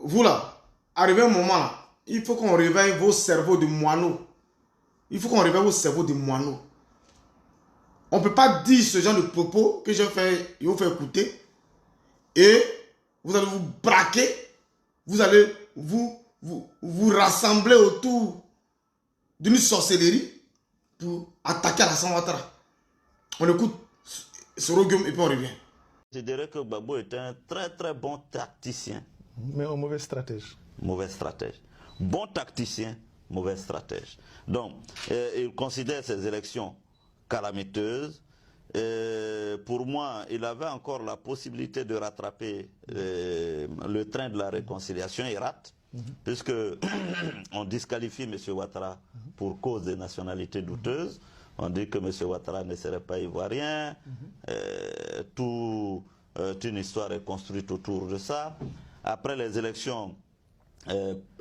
vous là, arrivé un moment là, il faut qu'on réveille vos cerveaux de moineaux. Il faut qu'on réveille vos cerveaux de moineaux. On ne peut pas dire ce genre de propos que je vous fais écouter et vous allez vous braquer, vous allez vous rassembler autour d'une sorcellerie pour attaquer Alassane Ouattara. On écoute Soro Guillaume et puis on revient. Je dirais que Gbagbo est un très très bon tacticien. Mais un mauvais stratège. Mauvais stratège. Bon tacticien, mauvais stratège. Donc, il considère ces élections calamiteuses. Pour moi, il avait encore la possibilité de rattraper le train de la réconciliation et rate, puisque on disqualifie M. Ouattara pour cause des nationalités douteuses. On dit que M. Ouattara ne serait pas ivoirien. Toute une histoire est construite autour de ça. Après les élections,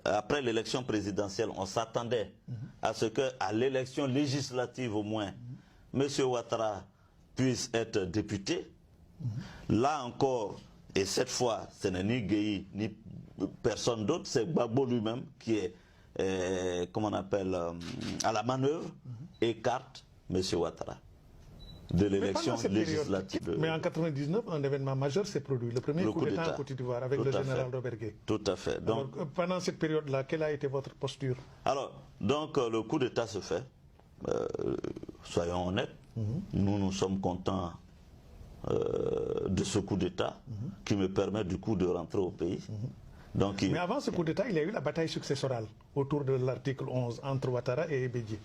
après l'élection présidentielle, on s'attendait à ce qu'à l'élection législative au moins, M. Ouattara puisse être député. Là encore, et cette fois, ce n'est ni Gueye ni personne d'autre, c'est Gbagbo lui-même qui est, comment on appelle, à la manœuvre, écarte M. Ouattara de l'élection législative. Mais en 1999, un événement majeur s'est produit, le premier coup d'État en Côte d'Ivoire avec le général Robert Gueye. Tout à fait. Donc, alors, pendant cette période-là, quelle a été votre posture? Alors, donc le coup d'État se fait, soyons honnêtes, nous sommes contents de ce coup d'État qui me permet du coup de rentrer au pays. Donc, mais avant ce coup d'État, il y a eu la bataille successorale autour de l'article 11 entre Ouattara et Bédié.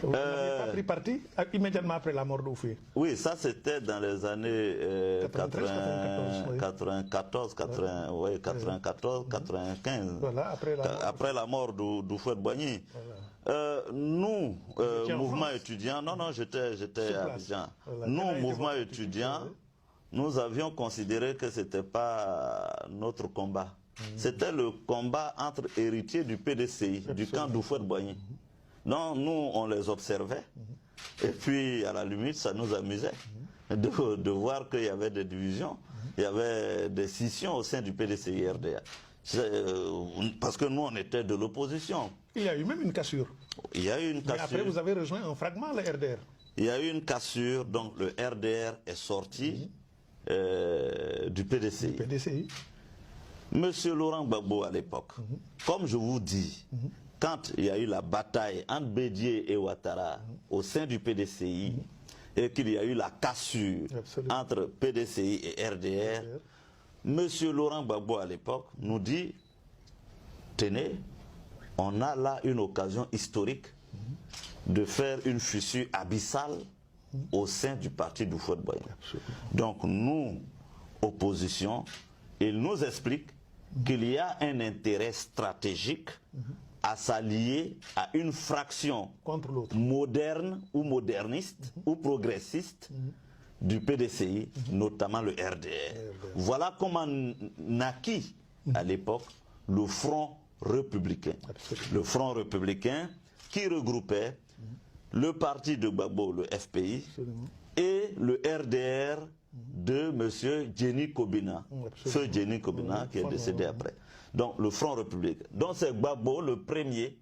Vous n'avez pas pris parti immédiatement après la mort d'Oufoué? Oui, ça c'était dans les années 94, 95. Voilà, après la mort d'Houphouët-Boigny. Voilà. Nous, mouvement étudiant, non, j'étais à Abidjan. Voilà. Nous, mouvement étudiant, nous avions considéré que ce n'était pas notre combat. C'était le combat entre héritiers du PDCI, du camp d'Houphouët-Boigny. Non, nous, on les observait. Et puis, à la limite, ça nous amusait de voir qu'il y avait des divisions, il y avait des scissions au sein du PDCI-RDA. Parce que nous, on était de l'opposition. Il y a eu même une cassure. Il y a eu une cassure. Mais après, vous avez rejoint un fragment, le RDR. Il y a eu une cassure, donc le RDR est sorti du PDCI. Du PDCI. Monsieur Laurent Gbagbo, à l'époque, comme je vous dis, quand il y a eu la bataille entre Bédié et Ouattara au sein du PDCI et qu'il y a eu la cassure entre PDCI et RDR, Monsieur Laurent Gbagbo à l'époque nous dit, tenez, on a là une occasion historique de faire une fissure abyssale au sein du parti d'Houphouët-Boigny. Donc nous, opposition, il nous explique qu'il y a un intérêt stratégique à s'allier à une fraction moderne ou moderniste ou progressiste du PDCI, notamment le RDR. Voilà comment naquit à l'époque le Front républicain. Le Front républicain qui regroupait le parti de Gbagbo, le FPI, et le RDR de M. Djeni Kobina, ce Djeni Kobina qui est décédé après. Donc le Front républicain. Donc c'est Gbagbo le premier,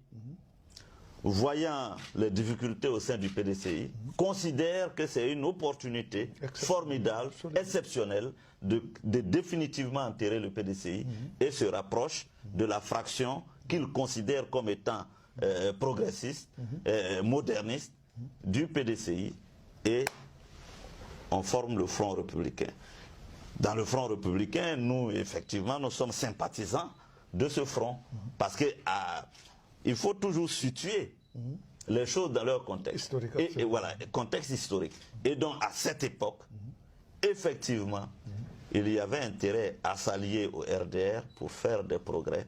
voyant les difficultés au sein du PDCI, considère que c'est une opportunité formidable, exceptionnelle, de définitivement enterrer le PDCI et se rapproche de la fraction qu'il considère comme étant progressiste, moderniste du PDCI, et on forme le Front républicain. Dans le Front républicain, nous, effectivement, nous sommes sympathisants de ce front. Parce que il faut toujours situer les choses dans leur contexte. Et voilà, contexte historique. Et donc, à cette époque, effectivement, il y avait intérêt à s'allier au RDR pour faire des progrès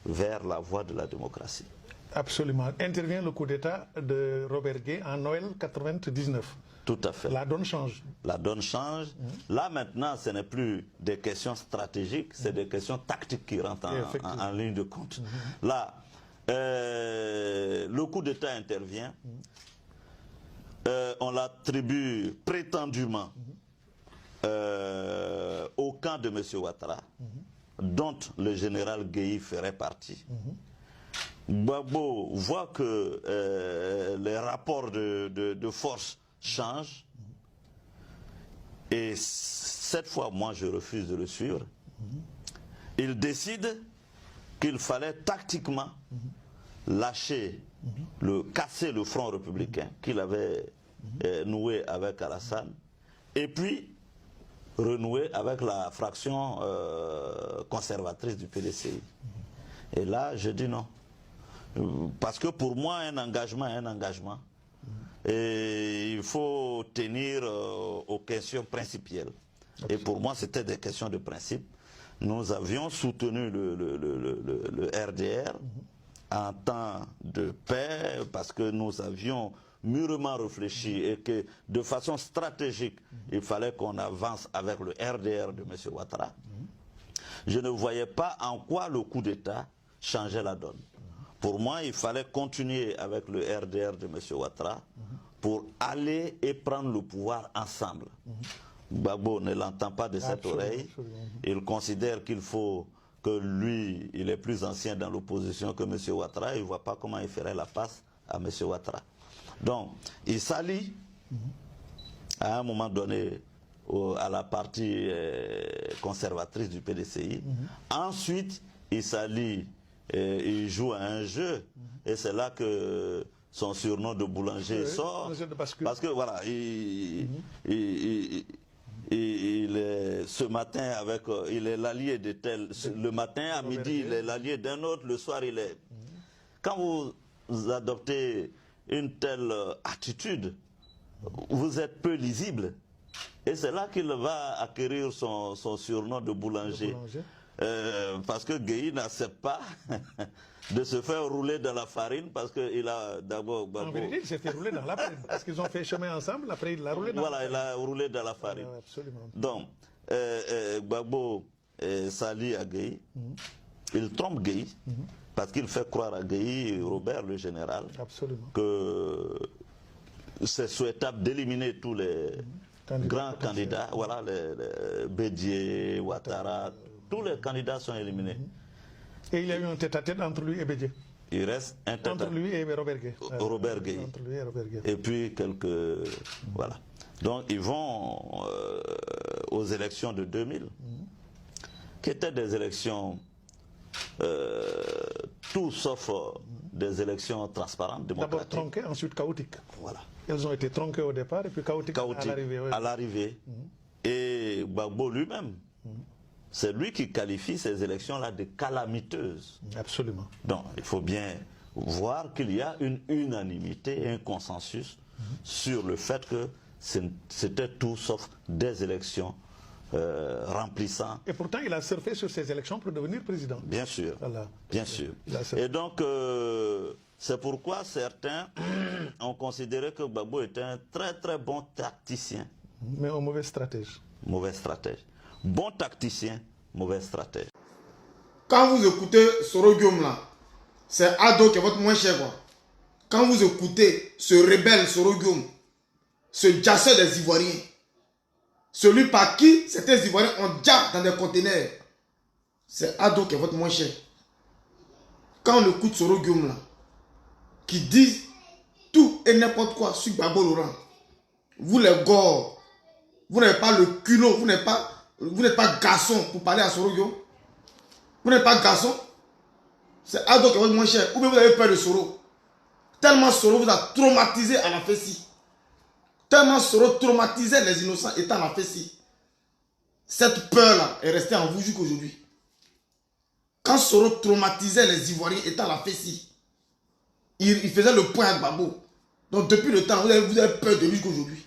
vers la voie de la démocratie. Absolument. Intervient le coup d'État de Robert Gueye en Noël 99. Tout à fait. La donne change. La donne change. Là, maintenant, ce n'est plus des questions stratégiques, c'est des questions tactiques qui rentrent en ligne de compte. Là, le coup d'État intervient. On l'attribue prétendument au camp de M. Ouattara. dont le général Gueye ferait partie. Gbagbo voit que les rapports de force changent. Et cette fois, moi, je refuse de le suivre. Il décide qu'il fallait tactiquement lâcher, casser le front républicain qu'il avait noué avec Alassane, et puis renouer avec la fraction conservatrice du PDCI. Et là, je dis non. Parce que pour moi, un engagement est un engagement. Et il faut tenir aux questions principielles. Absolument. Et pour moi, c'était des questions de principe. Nous avions soutenu le RDR en temps de paix parce que nous avions mûrement réfléchi et que de façon stratégique, il fallait qu'on avance avec le RDR de M. Ouattara. Je ne voyais pas en quoi le coup d'État changeait la donne. Pour moi, il fallait continuer avec le RDR de M. Ouattara pour aller et prendre le pouvoir ensemble. Gbagbo ne l'entend pas de cette oreille. Il considère qu'il faut que lui, il est plus ancien dans l'opposition que M. Ouattara. Il ne voit pas comment il ferait la face à M. Ouattara. Donc, il s'allie à un moment donné à la partie conservatrice du PDCI. Ensuite, il s'allie, il joue à un jeu. Et c'est là que son surnom de boulanger sort. Parce que voilà, il est ce matin avec, il est l'allié de tel, le matin à midi il est l'allié d'un autre, le soir il est. Quand vous adoptez une telle attitude, vous êtes peu lisible. Et c'est là qu'il va acquérir son surnom de boulanger. Parce que Gueye n'accepte pas de se faire rouler dans la farine parce qu'il a d'abord... En vérité, il s'est fait rouler dans la farine parce qu'ils ont fait chemin ensemble, après il l'a roulé dans la farine. Voilà, il a roulé dans la farine. Absolument. Donc, Gbagbo s'allie à Gueye, il trompe Gueye parce qu'il fait croire à Gueye, Robert le général, que c'est souhaitable d'éliminer tous les grands candidats, voilà, les Bédié, Ouattara, tous les candidats sont éliminés. Et il y a eu un tête-à-tête entre lui et Bédié. Il reste un tête-à-tête. Entre lui et Robert Gueye. Robert Gueye. Entre lui et Robert Gueye. Et puis quelques... Voilà. Donc ils vont aux élections de 2000, qui étaient des élections tout sauf des élections transparentes, démocratiques. D'abord tronquées, ensuite chaotiques. Voilà. Elles ont été tronquées au départ et puis chaotiques à l'arrivée. Et Gbagbo lui-même, c'est lui qui qualifie ces élections-là de calamiteuses. Absolument. Donc il faut bien voir qu'il y a une unanimité et un consensus sur le fait que c'était tout sauf des élections remplissant. Et pourtant, il a surfé sur ces élections pour devenir président. Bien sûr, voilà. Bien sûr. Et donc, c'est pourquoi certains ont considéré que Gbagbo était un très très bon tacticien. Mais un mauvais stratège. Mauvais stratège. Bon tacticien, mauvais stratège. Quand vous écoutez Soro Guillaume là, c'est Ado qui est votre moins cher quoi. Quand vous écoutez ce rebelle Soro Guillaume, ce jasseur des Ivoiriens, celui par qui certains Ivoiriens ont déjà dans des conteneurs, c'est Ado qui est votre moins cher. Quand on écoute Soro Guillaume là, qui dit tout et n'importe quoi sur Gbagbo Laurent, vous les gors, vous n'avez pas le culot, vous n'êtes pas garçon pour parler à Soro Guillaume. Vous n'êtes pas garçon. C'est Ado qui est votre moins cher. Ou bien vous avez peur de Soro. Tellement Soro vous a traumatisé à la Fessie. Tellement Soro traumatisait les innocents étant à la Fessie. Cette peur-là est restée en vous jusqu'aujourd'hui. Quand Soro traumatisait les Ivoiriens étant à la Fessie, il faisait le point à Gbagbo. Donc depuis le temps, vous avez peur de lui jusqu'aujourd'hui.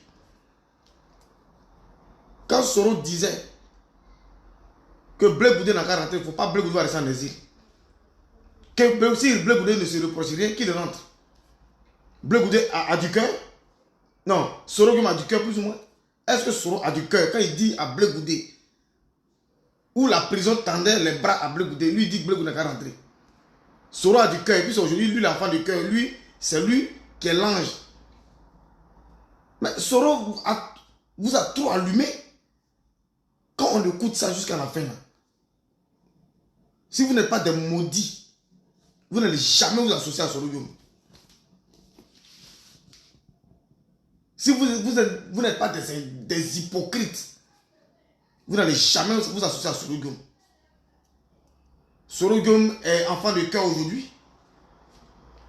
Quand Soro disait que Blé Goudé n'a qu'à rentrer, il ne faut pas Blé Goudé rester en exil. Que si Blé Goudé ne se reproche rien, qu'il rentre. Blé Goudé a du cœur. Non, Soro Guillaume a du cœur plus ou moins. Est-ce que Soro a du cœur quand il dit à Blé Goudé, où la prison tendait les bras à Blé Goudé, lui il dit que Blé Goudé n'a qu'à rentrer. Soro a du cœur, et puis aujourd'hui, lui l'enfant du cœur, lui, c'est lui qui est l'ange. Mais Soro vous a trop allumé. Quand on écoute ça jusqu'à la fin, là, Si vous n'êtes pas des maudits, vous n'allez jamais vous associer à Soro-Guillaume. Si vous n'êtes pas des hypocrites, vous n'allez jamais vous associer à Soro-Guillaume. Soro-Guillaume est enfant de cœur aujourd'hui.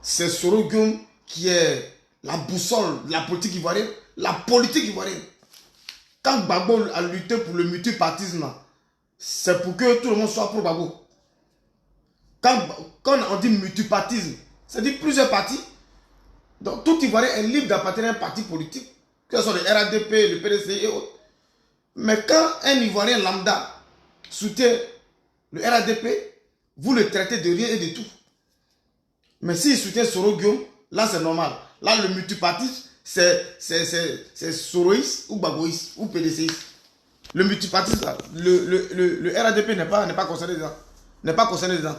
C'est Soro-Guillaume qui est la boussole de la politique ivoirienne. La politique ivoirienne. Quand Gbagbo a lutté pour le multipartisme, c'est pour que tout le monde soit pour Gbagbo. Quand on dit multipartisme, c'est-à-dire plusieurs partis. Donc tout Ivoirien est libre d'appartenir à un parti politique, que ce soit le RADP, le PDC et autres. Mais quand un Ivoirien lambda soutient le RADP, vous le traitez de rien et de tout. Mais s'il soutient Soro-Guillaume, là c'est normal. Là le multipartisme, c'est Soroïs ou Gbagboïs ou PDCiste. Le multipartisme, là, le RADP n'est pas concerné dedans. N'est pas concerné dedans.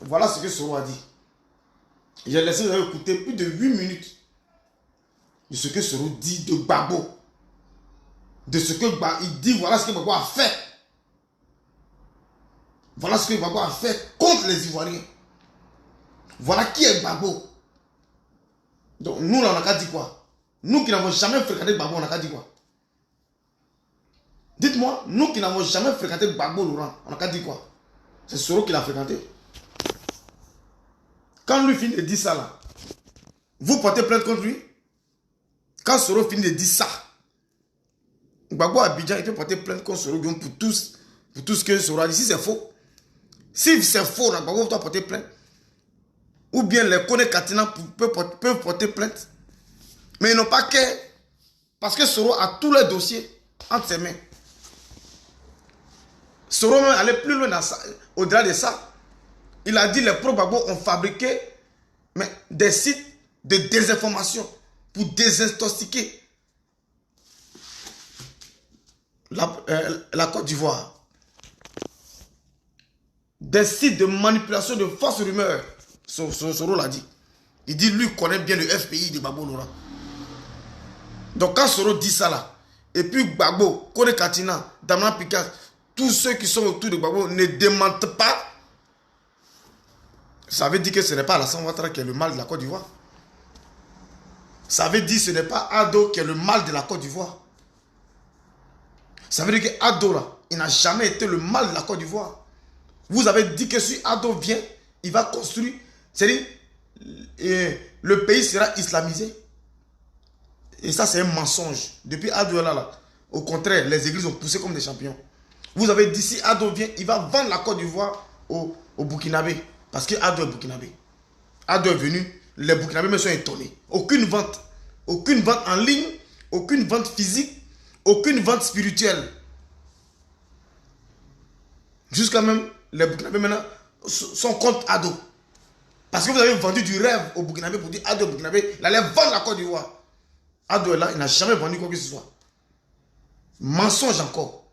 Voilà ce que Soro a dit. J'ai laissé vous écouter plus de 8 minutes de ce que Soro dit de Gbagbo. De ce que il dit, voilà ce que Gbagbo a fait. Voilà ce que Gbagbo a fait contre les Ivoiriens. Voilà qui est Gbagbo. Donc nous, là, on n'a qu'à dire quoi? Nous qui n'avons jamais fréquenté Gbagbo, on n'a qu'à dire quoi? Dites-moi, nous qui n'avons jamais fréquenté Gbagbo Laurent, on n'a qu'à dire quoi? C'est Soro qui l'a fréquenté. Quand lui finit de dire ça là, vous portez plainte contre lui. Quand Soro finit de dire ça, Gbagbo Abidjan, il peut porter plainte contre Soro pour tout ce que Soro a dit. Si c'est faux, si c'est faux, Gbagbo doit porter plainte. Ou bien les Kone Katina peuvent porter plainte. Mais ils n'ont pas qu'à. Parce que Soro a tous les dossiers entre ses mains. Soro même allait plus loin au-delà de ça. Il a dit que les pro-Gbagbo ont fabriqué des sites de désinformation pour désintoxiquer la Côte d'Ivoire. Des sites de manipulation de fausses rumeurs. Soro l'a dit. Il dit lui connaît bien le FPI de Gbagbo Laurent. Donc quand Soro dit ça là, et puis Gbagbo, Kone Katina, Damna Picasso, tous ceux qui sont autour de Gbagbo ne démentent pas, ça veut dire que ce n'est pas Alassane Ouattara qui est le mal de la Côte d'Ivoire. Ça veut dire que ce n'est pas Ado qui est le mal de la Côte d'Ivoire. Ça veut dire que Ado là, il n'a jamais été le mal de la Côte d'Ivoire. Vous avez dit que si Ado vient, il va construire, c'est-à-dire le pays sera islamisé. Et ça c'est un mensonge. Depuis Ado là, au contraire, les églises ont poussé comme des champions. Vous avez dit si Ado vient, il va vendre la Côte d'Ivoire au Burkinabé. Parce que Ado est burkinabé. Ado est venu, les burkinabés me sont étonnés. Aucune vente en ligne, aucune vente physique, aucune vente spirituelle. Jusqu'à même, les burkinabés maintenant sont contre Ado. Parce que vous avez vendu du rêve au burkinabé pour dire Ado est burkinabé, il allait vendre la Côte d'Ivoire. Ado est là, il n'a jamais vendu quoi que ce soit. Mensonge encore.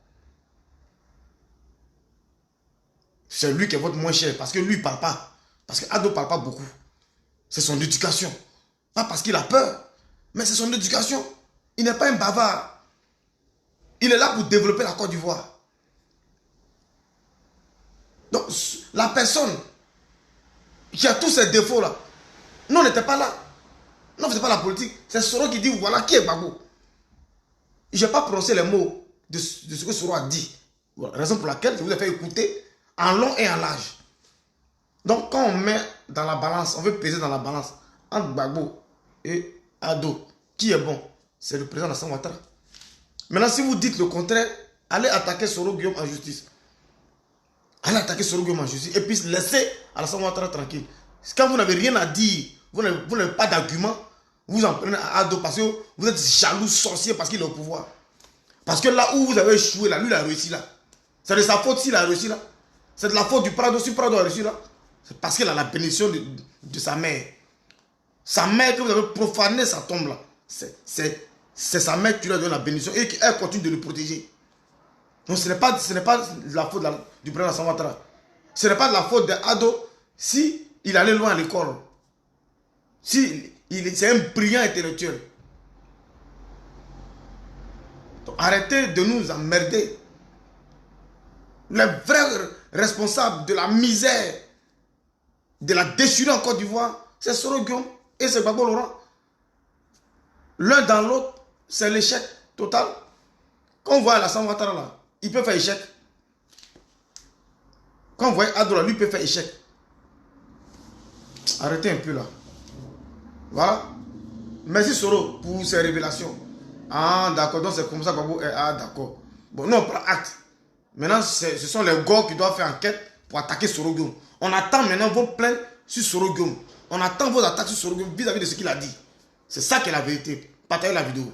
C'est lui qui est votre moins cher parce que lui ne parle pas. Parce que Ado ne parle pas beaucoup. C'est son éducation. Pas parce qu'il a peur, mais c'est son éducation. Il n'est pas un bavard. Il est là pour développer la Côte d'Ivoire. Donc, la personne qui a tous ces défauts-là, nous, on n'était pas là. Non, ce n'est pas la politique. C'est Soro qui dit, voilà qui est Gbagbo. Je n'ai pas prononcé les mots de ce que Soro a dit. Voilà, raison pour laquelle je vous ai fait écouter en long et en large. Donc, quand on met dans la balance, on veut peser dans la balance entre Gbagbo et Ado, qui est bon? C'est le président Alassane Ouattara. Maintenant, si vous dites le contraire, allez attaquer Soro-Guillaume en justice. Allez attaquer Soro-Guillaume en justice et puis laissez Alassane Ouattara tranquille. Quand vous n'avez rien à dire, vous n'avez pas d'argument, vous en prenez à Ado parce que vous êtes jaloux, sorcier parce qu'il est au pouvoir. Parce que là où vous avez échoué, là, lui il a réussi là. C'est de sa faute s'il a réussi là. C'est de la faute du Prado. Si Prado a réussi là, c'est parce qu'il a la bénédiction de sa mère. Sa mère que vous avez profané sa tombe là. C'est sa mère qui lui a donné la bénédiction et qu'elle continue de le protéger. Donc ce n'est pas de la faute du président Alassane Ouattara. Ce n'est pas de la faute d'Ado si il allait loin à l'école. Si c'est un brillant intellectuel. Donc arrêtez de nous emmerder. Les vrais responsable de la misère, de la déchirure en Côte d'Ivoire, c'est Soro Guillaume et c'est Gbagbo Laurent. L'un dans l'autre, c'est l'échec total. Quand on voit Alassane Ouattara là, il peut faire échec. Quand on voit Adoula, lui peut faire échec. Arrêtez un peu là. Voilà. Merci Soro pour ces révélations. Ah d'accord, donc c'est comme ça Gbagbo est. Ah d'accord. Bon, nous on prend acte. Maintenant, ce sont les gars qui doivent faire enquête pour attaquer Soro Guillaume. On attend maintenant vos plaintes sur Soro Guillaume. On attend vos attaques sur Soro Guillaume vis-à-vis de ce qu'il a dit. C'est ça qui est la vérité. Partagez la vidéo.